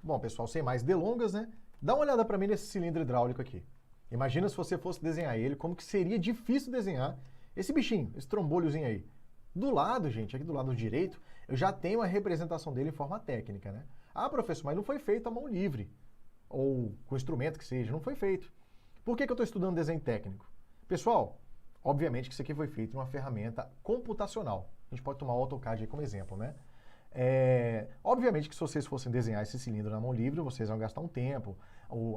Bom, pessoal, sem mais delongas, né? Dá uma olhada para mim nesse cilindro hidráulico aqui. Imagina se você fosse desenhar ele, como que seria difícil desenhar esse bichinho, esse trombolhozinho aí. Do lado, gente, aqui do lado direito, eu já tenho a representação dele em forma técnica, né? Ah, professor, mas não foi feito à mão livre, ou com instrumento que seja, não foi feito. Por que eu estou estudando desenho técnico? Pessoal, obviamente que isso aqui foi feito em uma ferramenta computacional. A gente pode tomar o AutoCAD aí como exemplo, né? Obviamente que se vocês fossem desenhar esse cilindro na mão livre, vocês vão gastar um tempo,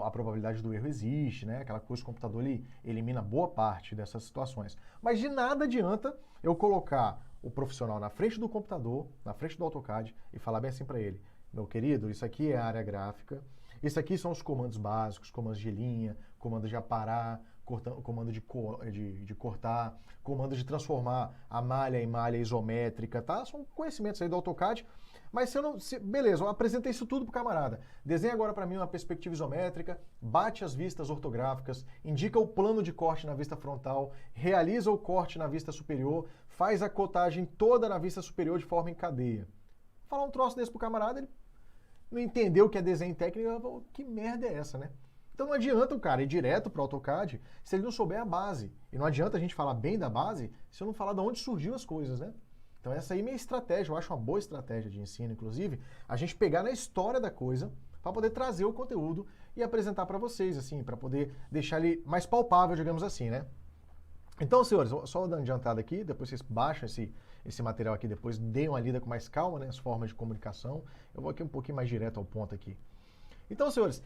a probabilidade do erro existe, né? Aquela coisa que o computador ele elimina boa parte dessas situações. Mas de nada adianta eu colocar o profissional na frente do computador, na frente do AutoCAD e falar bem assim para ele: meu querido, isso aqui é a área gráfica, isso aqui são os comandos básicos, comandos de linha, comando de aparar, comando de cortar, comando de transformar a malha em malha isométrica, tá? São conhecimentos aí do AutoCAD. Mas se eu não... beleza, eu apresentei isso tudo pro camarada. Desenha agora para mim uma perspectiva isométrica, bate as vistas ortográficas, indica o plano de corte na vista frontal, realiza o corte na vista superior, faz a cotagem toda na vista superior de forma em cadeia. Falar um troço desse pro camarada, ele não entendeu o que é desenho técnico, ele fala, que merda é essa, né? Então não adianta o cara ir direto para o AutoCAD se ele não souber a base. E não adianta a gente falar bem da base se eu não falar de onde surgiu as coisas, né? Então essa aí é minha estratégia, eu acho uma boa estratégia de ensino, inclusive, a gente pegar na história da coisa para poder trazer o conteúdo e apresentar para vocês, assim, para poder deixar ele mais palpável, digamos assim, né? Então, senhores, só dando adiantada aqui, depois vocês baixam esse material aqui, depois deem uma lida com mais calma, né, as formas de comunicação. Eu vou aqui um pouquinho mais direto ao ponto aqui. Então, senhores,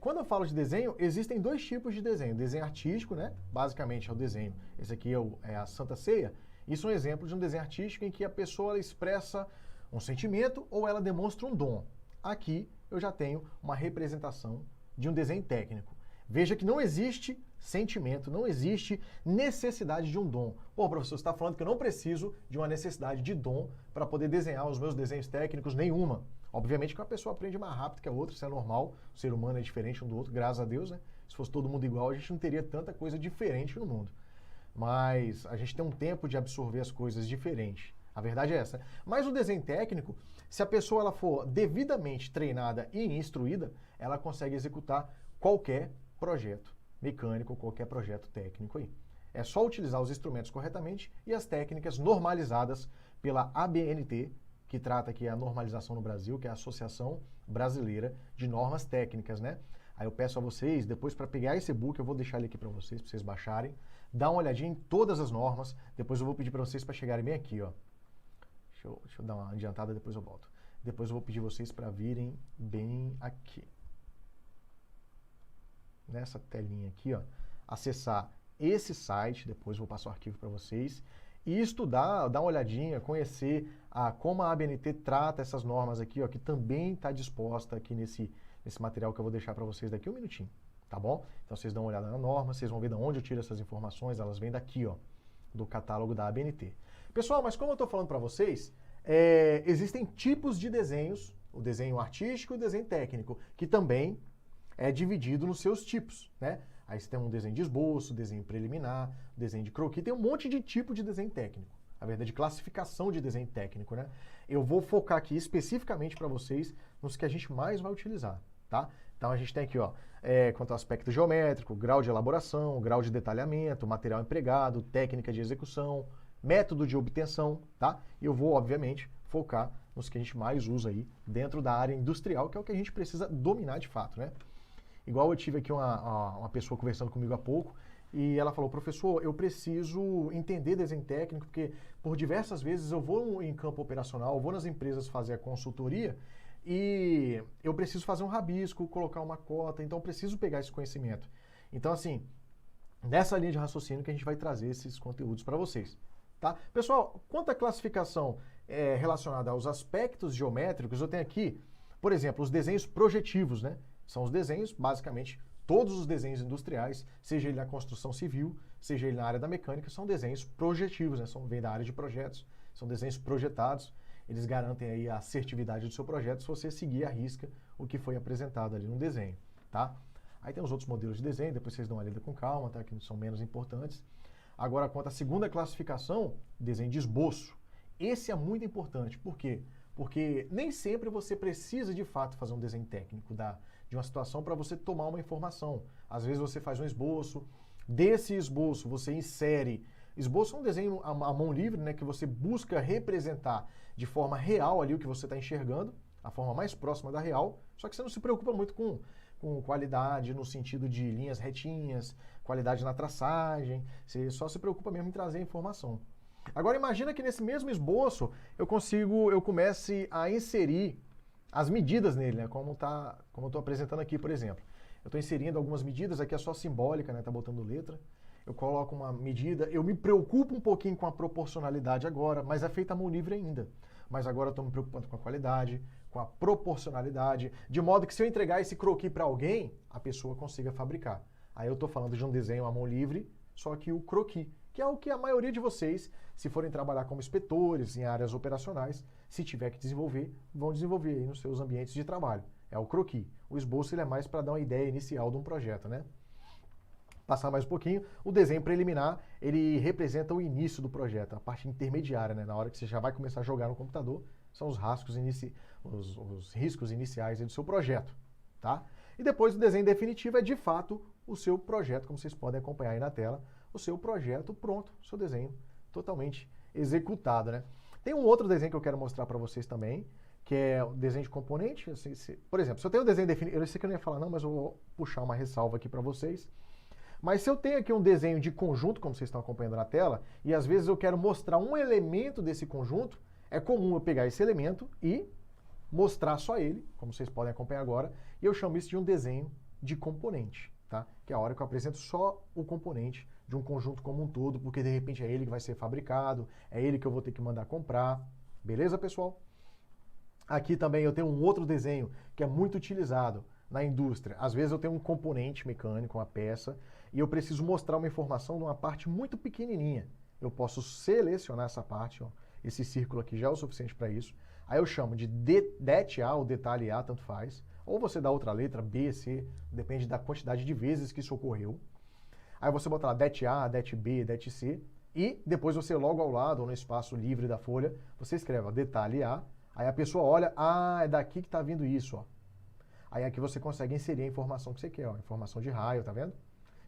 quando eu falo de desenho, existem dois tipos de desenho. Desenho artístico, né? Basicamente é o desenho. Esse aqui é a Santa Ceia. Isso é um exemplo de um desenho artístico em que a pessoa expressa um sentimento ou ela demonstra um dom. Aqui eu já tenho uma representação de um desenho técnico. Veja que não existe sentimento, não existe necessidade de um dom. Pô, professor, você está falando que eu não preciso de uma necessidade de dom para poder desenhar os meus desenhos técnicos? Nenhuma. Obviamente que uma pessoa aprende mais rápido que a outra, isso é normal, o ser humano é diferente um do outro, graças a Deus, né? Se fosse todo mundo igual, a gente não teria tanta coisa diferente no mundo. Mas a gente tem um tempo de absorver as coisas diferentes. A verdade é essa. Mas o desenho técnico, se a pessoa ela for devidamente treinada e instruída, ela consegue executar qualquer projeto mecânico, qualquer projeto técnico aí. É só utilizar os instrumentos corretamente e as técnicas normalizadas pela ABNT, que trata aqui a normalização no Brasil, que é a Associação Brasileira de Normas Técnicas, né? Aí eu peço a vocês, depois para pegar esse e-book, eu vou deixar ele aqui para vocês baixarem, dar uma olhadinha em todas as normas, depois eu vou pedir para vocês para chegarem bem aqui, ó. Deixa eu dar uma adiantada, depois eu volto. Depois eu vou pedir vocês para virem bem aqui. Nessa telinha aqui, ó, acessar esse site, depois eu vou passar o arquivo para vocês, e estudar, dar uma olhadinha, conhecer como a ABNT trata essas normas aqui, ó, que também está disposta aqui nesse material que eu vou deixar para vocês daqui um minutinho, tá bom? Então vocês dão uma olhada na norma, vocês vão ver de onde eu tiro essas informações, elas vêm daqui, ó, do catálogo da ABNT. Pessoal, mas como eu estou falando para vocês, existem tipos de desenhos, o desenho artístico e o desenho técnico, que também é dividido nos seus tipos, né? Aí você tem um desenho de esboço, desenho preliminar, desenho de croquis, tem um monte de tipo de desenho técnico. Na verdade, classificação de desenho técnico, né? Eu vou focar aqui especificamente para vocês nos que a gente mais vai utilizar, tá? Então a gente tem aqui, ó, quanto ao aspecto geométrico, grau de elaboração, grau de detalhamento, material empregado, técnica de execução, método de obtenção, tá? E eu vou, obviamente, focar nos que a gente mais usa aí dentro da área industrial, que é o que a gente precisa dominar de fato, né? Igual eu tive aqui uma pessoa conversando comigo há pouco e ela falou, professor, eu preciso entender desenho técnico porque por diversas vezes eu vou em campo operacional, eu vou nas empresas fazer a consultoria e eu preciso fazer um rabisco, colocar uma cota, então eu preciso pegar esse conhecimento. Então, assim, nessa linha de raciocínio que a gente vai trazer esses conteúdos para vocês. Tá? Pessoal, quanto à classificação relacionada aos aspectos geométricos, eu tenho aqui, por exemplo, os desenhos projetivos, né? São os desenhos, basicamente, todos os desenhos industriais, seja ele na construção civil, seja ele na área da mecânica, são desenhos projetivos, né? Vem da área de projetos, são desenhos projetados, eles garantem aí a assertividade do seu projeto se você seguir à risca o que foi apresentado ali no desenho, tá? Aí tem os outros modelos de desenho, depois vocês dão uma lida com calma, tá? Que são menos importantes. Agora, quanto à segunda classificação, desenho de esboço. Esse é muito importante, por quê? Porque nem sempre você precisa de fato fazer um desenho técnico de uma situação para você tomar uma informação. Às vezes você faz um esboço, desse esboço você insere. Esboço é um desenho à mão livre, né, que você busca representar de forma real ali o que você está enxergando, a forma mais próxima da real, só que você não se preocupa muito com qualidade no sentido de linhas retinhas, qualidade na traçagem, você só se preocupa mesmo em trazer a informação. Agora imagina que nesse mesmo esboço eu comece a inserir as medidas nele, né? Como eu estou apresentando aqui, por exemplo. Eu estou inserindo algumas medidas, aqui é só simbólica, né? Tá botando letra. Eu coloco uma medida, eu me preocupo um pouquinho com a proporcionalidade agora, mas é feita à mão livre ainda. Mas agora eu estou me preocupando com a qualidade, com a proporcionalidade, de modo que se eu entregar esse croquis para alguém, a pessoa consiga fabricar. Aí eu estou falando de um desenho à mão livre, só que o croquis, que é o que a maioria de vocês, se forem trabalhar como inspetores em áreas operacionais, se tiver que desenvolver, vão desenvolver aí nos seus ambientes de trabalho. É o croquis. O esboço ele é mais para dar uma ideia inicial de um projeto, né? Passar mais um pouquinho, o desenho preliminar, ele representa o início do projeto, a parte intermediária, né? Na hora que você já vai começar a jogar no computador, são os riscos iniciais do seu projeto, tá? E depois o desenho definitivo é de fato o seu projeto, como vocês podem acompanhar aí na tela, o seu projeto pronto, o seu desenho totalmente executado, né? Tem um outro desenho que eu quero mostrar para vocês também, que é o desenho de componente. Por exemplo, se eu tenho um desenho definido, eu sei que eu não ia falar não, mas eu vou puxar uma ressalva aqui para vocês. Mas se eu tenho aqui um desenho de conjunto, como vocês estão acompanhando na tela, e às vezes eu quero mostrar um elemento desse conjunto, é comum eu pegar esse elemento e mostrar só ele, como vocês podem acompanhar agora, e eu chamo isso de um desenho de componente, tá? Que é a hora que eu apresento só o componente de um conjunto como um todo, porque de repente é ele que vai ser fabricado, é ele que eu vou ter que mandar comprar. Beleza, pessoal? Aqui também eu tenho um outro desenho que é muito utilizado na indústria. Às vezes eu tenho um componente mecânico, uma peça, e eu preciso mostrar uma informação de uma parte muito pequenininha. Eu posso selecionar essa parte, ó, esse círculo aqui já é o suficiente para isso. Aí eu chamo de det A ou detalhe A, tanto faz. Ou você dá outra letra, B, C, depende da quantidade de vezes que isso ocorreu. Aí você bota lá det A, det B, det C, e depois você logo ao lado, ou no espaço livre da folha, você escreve ó, detalhe A, aí a pessoa olha, é daqui que está vindo isso, ó. Aí aqui você consegue inserir a informação que você quer, ó, informação de raio, tá vendo?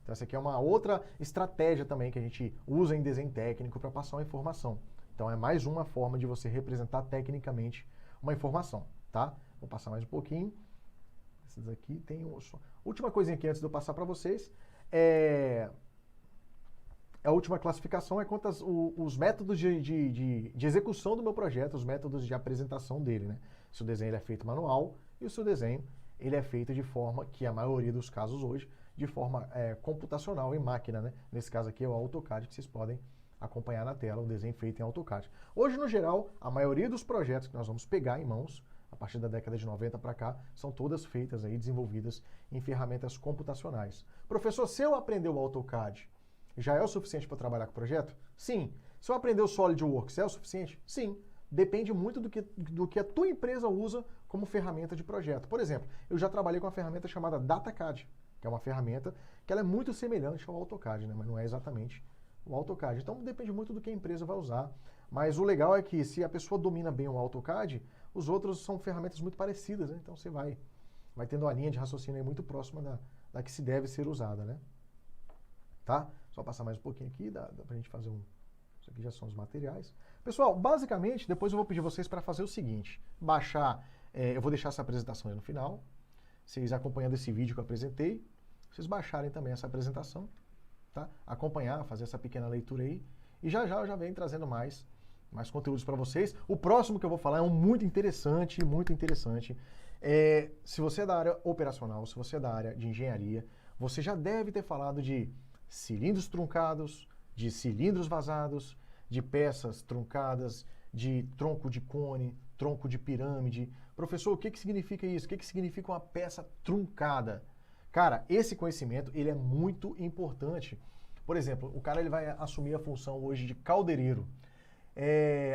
Então essa aqui é uma outra estratégia também que a gente usa em desenho técnico para passar uma informação. Então é mais uma forma de você representar tecnicamente uma informação, tá? Vou passar mais um pouquinho. Esses aqui tem última coisinha aqui antes de eu passar para vocês. A última classificação é quanto os métodos de execução do meu projeto, os métodos de apresentação dele, né? Se o desenho ele é feito manual e o seu desenho ele é feito de forma, que a maioria dos casos hoje, de forma computacional em máquina, né? Nesse caso aqui é o AutoCAD que vocês podem acompanhar na tela, o desenho feito em AutoCAD. Hoje, no geral, a maioria dos projetos que nós vamos pegar em mãos, a partir da década de 90 para cá, são todas feitas aí, desenvolvidas em ferramentas computacionais. Professor, se eu aprender o AutoCAD, já é o suficiente para trabalhar com o projeto? Sim. Se eu aprender o SolidWorks, é o suficiente? Sim. Depende muito do que a tua empresa usa como ferramenta de projeto. Por exemplo, eu já trabalhei com uma ferramenta chamada DataCAD, que é uma ferramenta que ela é muito semelhante ao AutoCAD, né? Mas não é exatamente o AutoCAD. Então depende muito do que a empresa vai usar. Mas o legal é que se a pessoa domina bem o AutoCAD, os outros são ferramentas muito parecidas, né? Então você vai tendo uma linha de raciocínio aí muito próxima da que se deve ser usada, né? Tá? Só passar mais um pouquinho aqui, dá pra gente fazer isso aqui já são os materiais. Pessoal, basicamente, depois eu vou pedir vocês para fazer o seguinte, eu vou deixar essa apresentação aí no final, vocês acompanhando esse vídeo que eu apresentei, vocês baixarem também essa apresentação, tá? Acompanhar, fazer essa pequena leitura aí, e já eu já venho trazendo mais conteúdos para vocês. O próximo que eu vou falar é um muito interessante, se você é da área operacional, se você é da área de engenharia, você já deve ter falado de cilindros truncados, de cilindros vazados, de peças truncadas, de tronco de cone, tronco de pirâmide. Professor, o que significa isso? O que significa uma peça truncada? Cara, esse conhecimento ele é muito importante. Por exemplo, o cara ele vai assumir a função hoje de caldeireiro.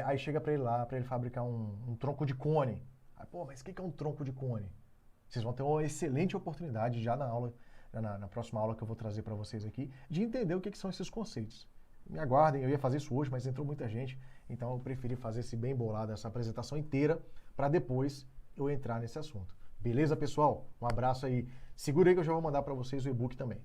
Aí chega para ele lá, para ele fabricar um tronco de cone. Aí, mas o que é um tronco de cone? Vocês vão ter uma excelente oportunidade já na aula, na próxima aula que eu vou trazer para vocês aqui, de entender o que são esses conceitos. Me aguardem, eu ia fazer isso hoje, mas entrou muita gente Então eu preferi fazer esse bem bolado, essa apresentação inteira, para depois eu entrar nesse assunto. Beleza, pessoal? Um abraço aí. Segura aí que eu já vou mandar para vocês o e-book também.